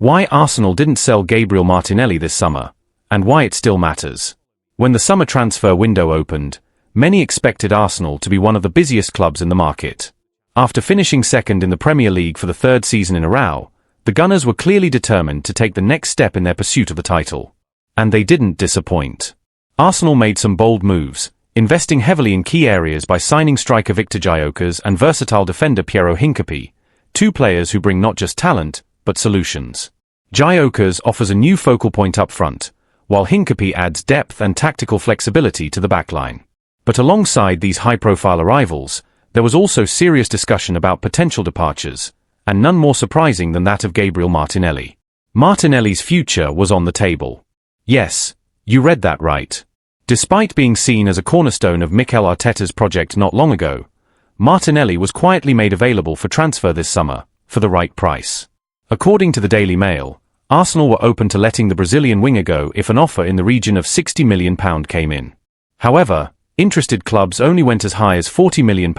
Why Arsenal didn't sell Gabriel Martinelli this summer, and why it still matters. When the summer transfer window opened, many expected Arsenal to be one of the busiest clubs in the market. After finishing second in the Premier League for the third season in a row, the Gunners were clearly determined to take the next step in their pursuit of the title. And they didn't disappoint. Arsenal made some bold moves, investing heavily in key areas by signing striker Viktor Gyökeres and versatile defender Piero Hincapié, two players who bring not just talent, but solutions. Gyökeres offers a new focal point up front, while Hincapié adds depth and tactical flexibility to the backline. But alongside these high-profile arrivals, there was also serious discussion about potential departures, and none more surprising than that of Gabriel Martinelli. Martinelli's future was on the table. Yes, you read that right. Despite being seen as a cornerstone of Mikel Arteta's project not long ago, Martinelli was quietly made available for transfer this summer, for the right price. According to the Daily Mail, Arsenal were open to letting the Brazilian winger go if an offer in the region of £60 million came in. However, interested clubs only went as high as £40 million,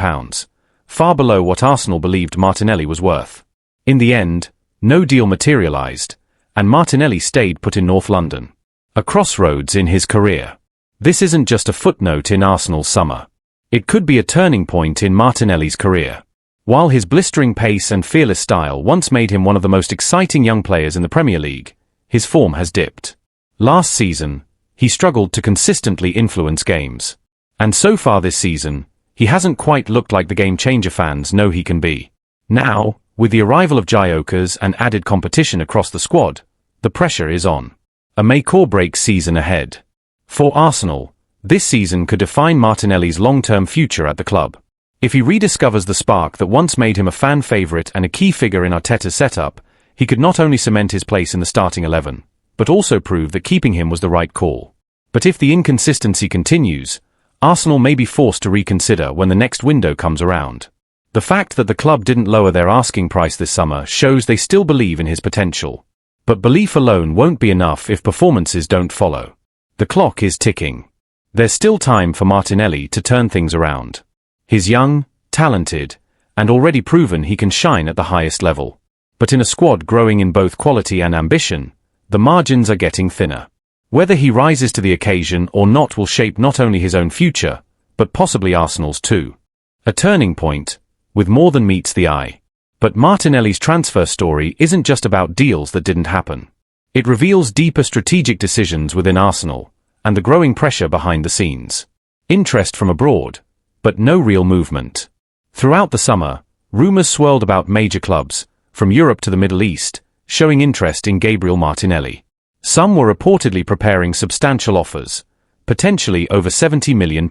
far below what Arsenal believed Martinelli was worth. In the end, no deal materialised, and Martinelli stayed put in North London. A crossroads in his career. This isn't just a footnote in Arsenal's summer. It could be a turning point in Martinelli's career. While his blistering pace and fearless style once made him one of the most exciting young players in the Premier League, his form has dipped. Last season, he struggled to consistently influence games. And so far this season, he hasn't quite looked like the game-changer fans know he can be. Now, with the arrival of Gyökeres and added competition across the squad, the pressure is on. A make-or-break season ahead. For Arsenal, this season could define Martinelli's long-term future at the club. If he rediscovers the spark that once made him a fan favourite and a key figure in Arteta's setup, he could not only cement his place in the starting 11, but also prove that keeping him was the right call. But if the inconsistency continues, Arsenal may be forced to reconsider when the next window comes around. The fact that the club didn't lower their asking price this summer shows they still believe in his potential. But belief alone won't be enough if performances don't follow. The clock is ticking. There's still time for Martinelli to turn things around. He's young, talented, and already proven he can shine at the highest level. But in a squad growing in both quality and ambition, the margins are getting thinner. Whether he rises to the occasion or not will shape not only his own future, but possibly Arsenal's too. A turning point, with more than meets the eye. But Martinelli's transfer story isn't just about deals that didn't happen. It reveals deeper strategic decisions within Arsenal, and the growing pressure behind the scenes. Interest from abroad, but no real movement. Throughout the summer, rumours swirled about major clubs, from Europe to the Middle East, showing interest in Gabriel Martinelli. Some were reportedly preparing substantial offers, potentially over £70 million.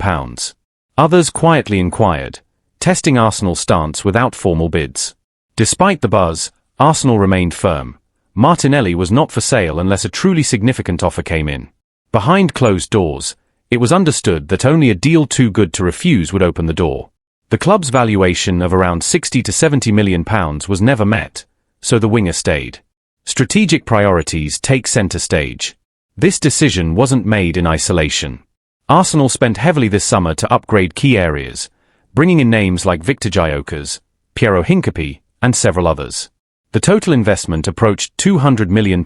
Others quietly inquired, testing Arsenal's stance without formal bids. Despite the buzz, Arsenal remained firm. Martinelli was not for sale unless a truly significant offer came in. Behind closed doors, it was understood that only a deal too good to refuse would open the door. The club's valuation of around £60 to £70 million was never met, so the winger stayed. Strategic priorities take centre stage. This decision wasn't made in isolation. Arsenal spent heavily this summer to upgrade key areas, bringing in names like Viktor Gyökeres, Piero Hincapié, and several others. The total investment approached £200 million,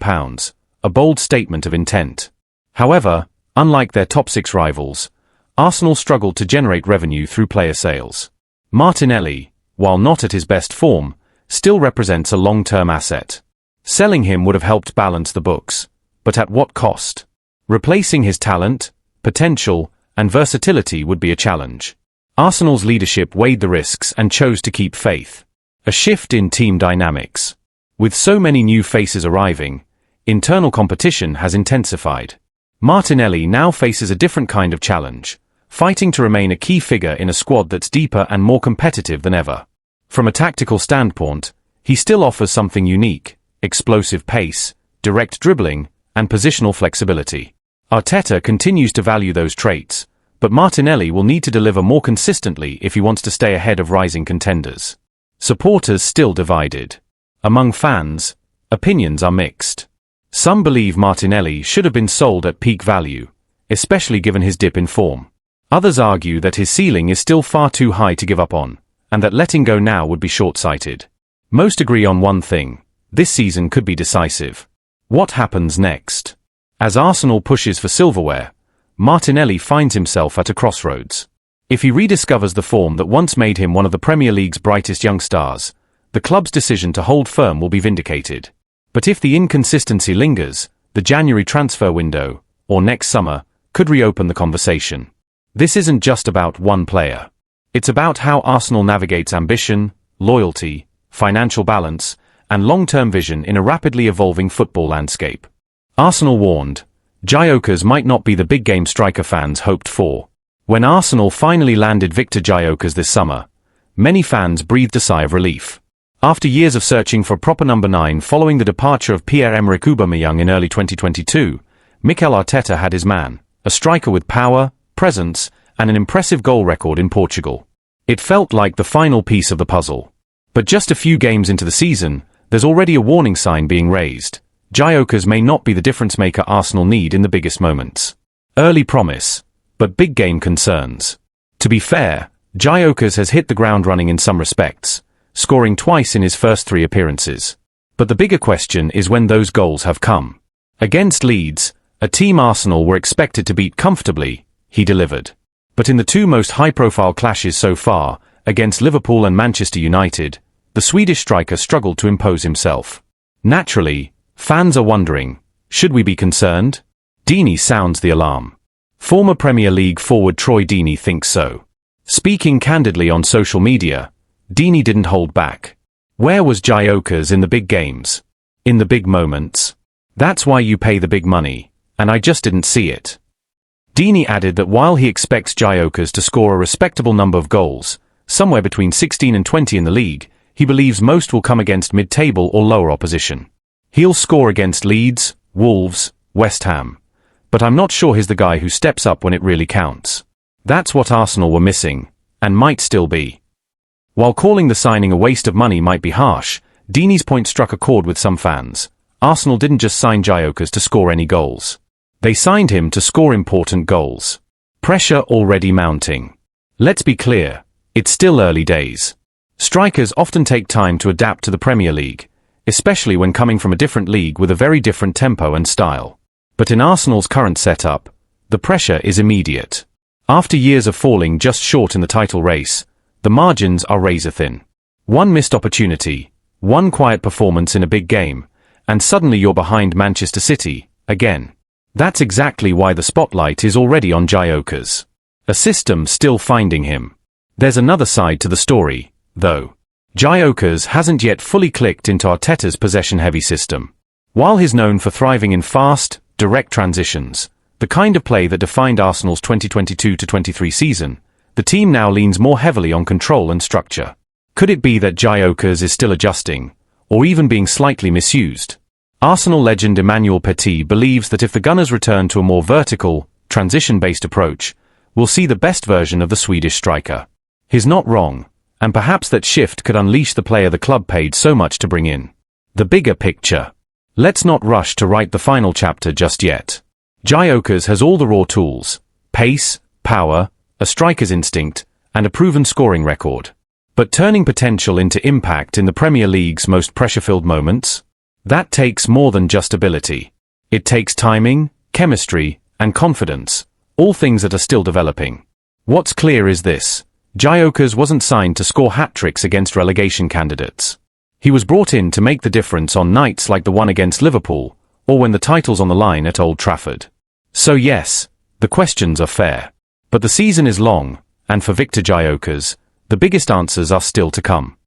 a bold statement of intent. However, unlike their top six rivals, Arsenal struggled to generate revenue through player sales. Martinelli, while not at his best form, still represents a long-term asset. Selling him would have helped balance the books, but at what cost? Replacing his talent, potential, and versatility would be a challenge. Arsenal's leadership weighed the risks and chose to keep faith. A shift in team dynamics. With so many new faces arriving, internal competition has intensified. Martinelli now faces a different kind of challenge, fighting to remain a key figure in a squad that's deeper and more competitive than ever. From a tactical standpoint, he still offers something unique: explosive pace, direct dribbling, and positional flexibility. Arteta continues to value those traits, but Martinelli will need to deliver more consistently if he wants to stay ahead of rising contenders. Supporters still divided. Among fans, opinions are mixed. Some believe Martinelli should have been sold at peak value, especially given his dip in form. Others argue that his ceiling is still far too high to give up on, and that letting go now would be short-sighted. Most agree on one thing: This season could be decisive. What happens next? As Arsenal pushes for silverware, Martinelli finds himself at a crossroads. If he rediscovers the form that once made him one of the Premier League's brightest young stars, the club's decision to hold firm will be vindicated. But if the inconsistency lingers, the January transfer window, or next summer, could reopen the conversation. This isn't just about one player. It's about how Arsenal navigates ambition, loyalty, financial balance, and long-term vision in a rapidly evolving football landscape. Arsenal warned, Gyökeres might not be the big-game striker fans hoped for. When Arsenal finally landed Victor Gyökeres this summer, many fans breathed a sigh of relief. After years of searching for a proper number 9 following the departure of Pierre-Emerick Aubameyang in early 2022, Mikel Arteta had his man, a striker with power, presence, and an impressive goal record in Portugal. It felt like the final piece of the puzzle. But just a few games into the season, there's already a warning sign being raised. Gyökeres may not be the difference-maker Arsenal need in the biggest moments. Early promise, but big-game concerns. To be fair, Gyökeres has hit the ground running in some respects, scoring twice in his first 3 appearances. But the bigger question is when those goals have come. Against Leeds, a team Arsenal were expected to beat comfortably, he delivered. But in the 2 most high-profile clashes so far, against Liverpool and Manchester United, the Swedish striker struggled to impose himself. Naturally, fans are wondering, should we be concerned? Deeney sounds the alarm. Former Premier League forward Troy Deeney thinks so. Speaking candidly on social media, Deeney didn't hold back. Where was Gyökeres in the big games? In the big moments? That's why you pay the big money, and I just didn't see it. Deeney added that while he expects Gyökeres to score a respectable number of goals, somewhere between 16 and 20 in the league, he believes most will come against mid-table or lower opposition. He'll score against Leeds, Wolves, West Ham. But I'm not sure he's the guy who steps up when it really counts. That's what Arsenal were missing, and might still be. While calling the signing a waste of money might be harsh, Deeney's point struck a chord with some fans. Arsenal didn't just sign Gyökeres to score any goals. They signed him to score important goals. Pressure already mounting. Let's be clear, it's still early days. Strikers often take time to adapt to the Premier League, especially when coming from a different league with a very different tempo and style. But in Arsenal's current setup, the pressure is immediate. After years of falling just short in the title race, the margins are razor-thin. One missed opportunity, one quiet performance in a big game, and suddenly you're behind Manchester City, again. That's exactly why the spotlight is already on Gyökeres. A system still finding him. There's another side to the story, though. Gyökeres hasn't yet fully clicked into Arteta's possession-heavy system. While he's known for thriving in fast, direct transitions, the kind of play that defined Arsenal's 2022-23 season, the team now leans more heavily on control and structure. Could it be that Gyökeres is still adjusting, or even being slightly misused? Arsenal legend Emmanuel Petit believes that if the Gunners return to a more vertical, transition-based approach, we'll see the best version of the Swedish striker. He's not wrong, and perhaps that shift could unleash the player the club paid so much to bring in. The bigger picture. Let's not rush to write the final chapter just yet. Gyökeres has all the raw tools: pace, power, a striker's instinct, and a proven scoring record. But turning potential into impact in the Premier League's most pressure-filled moments? That takes more than just ability. It takes timing, chemistry, and confidence, all things that are still developing. What's clear is this: Gyökeres wasn't signed to score hat-tricks against relegation candidates. He was brought in to make the difference on nights like the one against Liverpool, or when the title's on the line at Old Trafford. So yes, the questions are fair. But the season is long, and for Victor Gyökeres, the biggest answers are still to come.